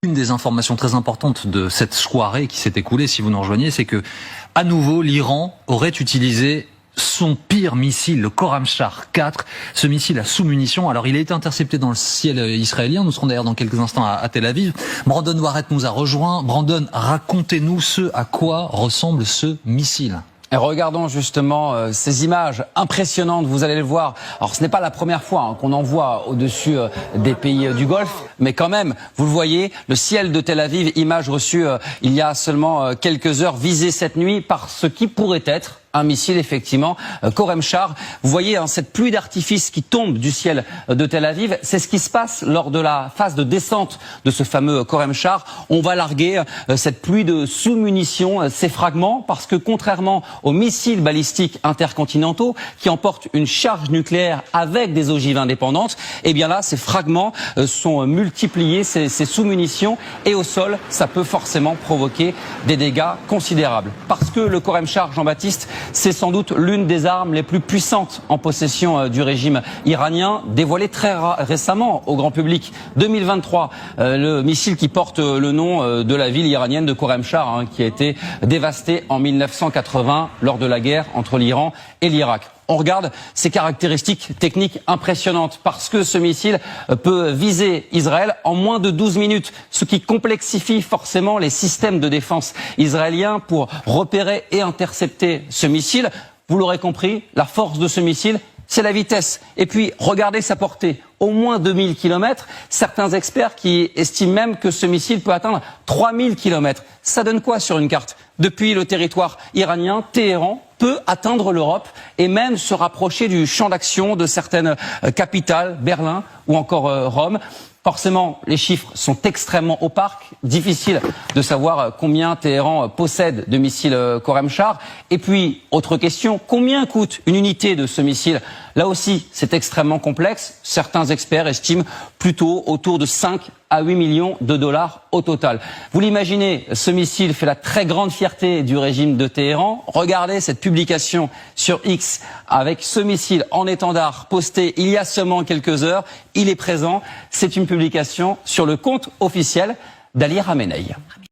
Une des informations très importantes de cette soirée qui s'est écoulée, si vous nous rejoignez, c'est que, à nouveau, l'Iran aurait utilisé son pire missile, le Khorramshahr 4, ce missile à sous-munitions. Alors, il a été intercepté dans le ciel israélien. Nous serons d'ailleurs dans quelques instants à Tel Aviv. Brandon Waret nous a rejoint. Brandon, racontez-nous ce à quoi ressemble ce missile. Et regardons justement ces images impressionnantes, vous allez le voir. Alors ce n'est pas la première fois qu'on en voit au-dessus des pays du Golfe, mais quand même, vous le voyez, le ciel de Tel Aviv, image reçue il y a seulement quelques heures, visée cette nuit par ce qui pourrait être un missile, effectivement, Khorramshahr. Vous voyez cette pluie d'artifice qui tombe du ciel de Tel Aviv. C'est ce qui se passe lors de la phase de descente de ce fameux Khorramshahr. On va larguer cette pluie de sous-munitions, ces fragments, parce que contrairement aux missiles balistiques intercontinentaux qui emportent une charge nucléaire avec des ogives indépendantes, eh bien là, ces fragments sont multipliés, ces sous-munitions, et au sol, ça peut forcément provoquer des dégâts considérables. Parce que le Khorramshahr, Jean-Baptiste, c'est sans doute l'une des armes les plus puissantes en possession du régime iranien, dévoilée très récemment au grand public. 2023, le missile qui porte le nom de la ville iranienne de Khorramshahr, qui a été dévastée en 1980 lors de la guerre entre l'Iran et l'Irak. On regarde ses caractéristiques techniques impressionnantes parce que ce missile peut viser Israël en moins de 12 minutes, ce qui complexifie forcément les systèmes de défense israéliens pour repérer et intercepter ce missile. Vous l'aurez compris, la force de ce missile, c'est la vitesse. Et puis, regardez sa portée. Au moins 2000 km. Certains experts qui estiment même que ce missile peut atteindre 3000 km. Ça donne quoi sur une carte? Depuis le territoire iranien, Téhéran peut atteindre l'Europe et même se rapprocher du champ d'action de certaines capitales, Berlin ou encore Rome. Forcément, les chiffres sont extrêmement opaques, difficile de savoir combien Téhéran possède de missiles Khorramshahr. Et puis, autre question, combien coûte une unité de ce missile? Là aussi, c'est extrêmement complexe. Certains experts estiment plutôt autour de 5 à 8 millions de dollars au total. Vous l'imaginez, ce missile fait la très grande fierté du régime de Téhéran. Regardez cette publication sur X avec ce missile en étendard posté il y a seulement quelques heures. Il est présent. C'est une publication sur le compte officiel d'Ali Khamenei.